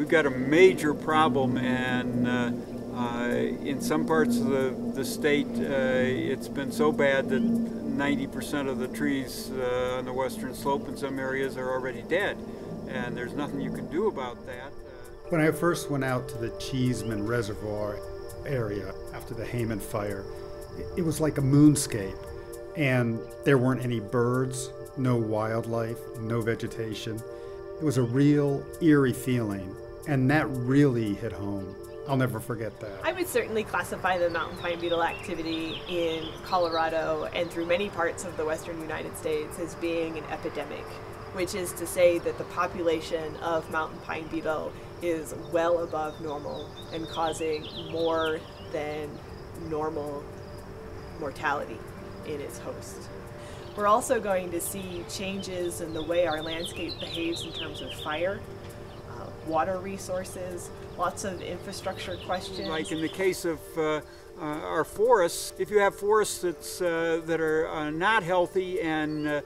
We've got a major problem, and in some parts of the state, it's been so bad that 90% of the trees on the western slope in some areas are already dead, and there's nothing you can do about that. When I first went out to the Cheeseman Reservoir area after the Hayman fire, it was like a moonscape, and there weren't any birds, no wildlife, no vegetation. It was a real eerie feeling, and that really hit home. I'll never forget that. I would certainly classify the mountain pine beetle activity in Colorado and through many parts of the western United States as being an epidemic, which is to say that the population of mountain pine beetle is well above normal and causing more than normal mortality in its host. We're also going to see changes in the way our landscape behaves in terms of fire, water resources, lots of infrastructure questions. Like in the case of our forests, if you have forests that are not healthy and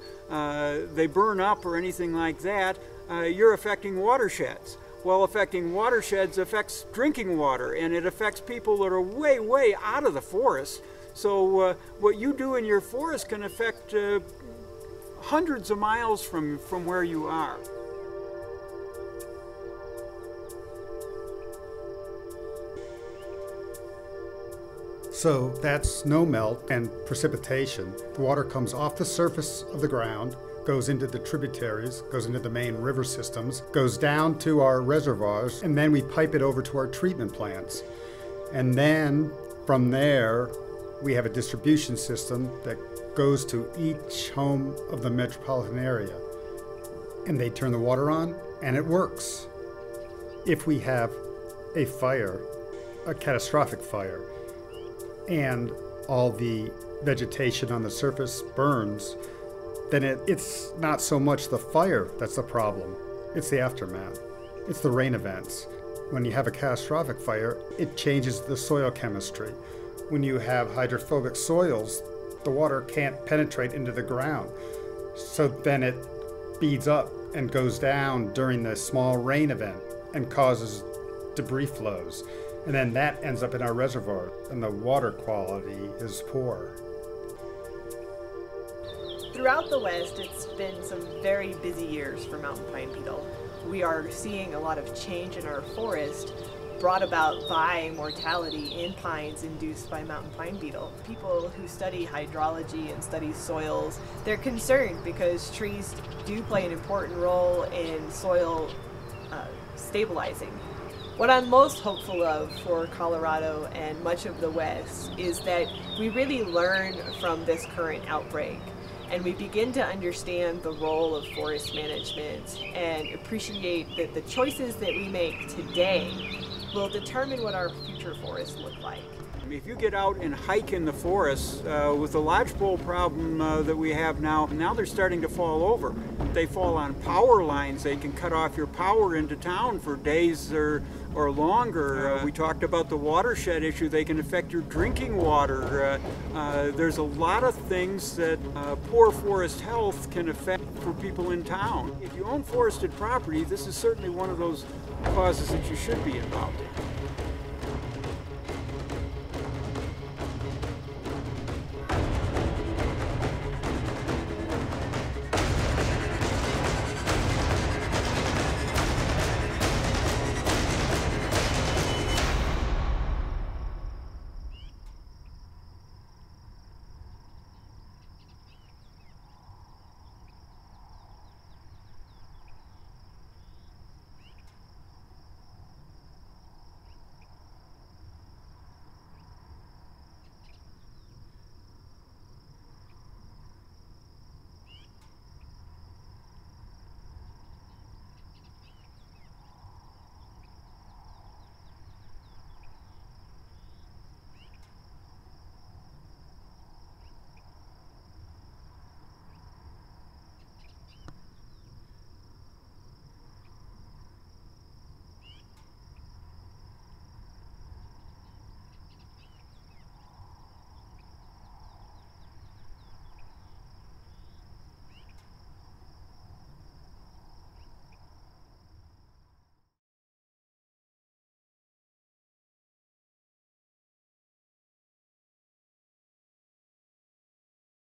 they burn up or anything like that, you're affecting watersheds. Well, affecting watersheds affects drinking water, and it affects people that are way, way out of the forest. So what you do in your forest can affect hundreds of miles from where you are. So that's snow melt and precipitation. The water comes off the surface of the ground, goes into the tributaries, goes into the main river systems, goes down to our reservoirs, and then we pipe it over to our treatment plants. And then from there, we have a distribution system that goes to each home of the metropolitan area. And they turn the water on, and it works. If we have a fire, a catastrophic fire, and all the vegetation on the surface burns, then it's not so much the fire that's the problem, it's the aftermath. It's the rain events. When you have a catastrophic fire, it changes the soil chemistry. When you have hydrophobic soils, the water can't penetrate into the ground. So then it speeds up and goes down during the small rain event and causes debris flows. And then that ends up in our reservoir, and the water quality is poor. Throughout the West, it's been some very busy years for mountain pine beetle. We are seeing a lot of change in our forest brought about by mortality in pines induced by mountain pine beetle. People who study hydrology and study soils, they're concerned because trees do play an important role in soil stabilizing. What I'm most hopeful of for Colorado and much of the West is that we really learn from this current outbreak and we begin to understand the role of forest management and appreciate that the choices that we make today will determine what our future forests look like. If you get out and hike in the forest with the lodgepole problem that we have now they're starting to fall over. They fall on power lines. They can cut off your power into town for days or longer. We talked about the watershed issue. They can affect your drinking water. There's a lot of things that poor forest health can affect for people in town. If you own forested property, this is certainly one of those causes that you should be involved in.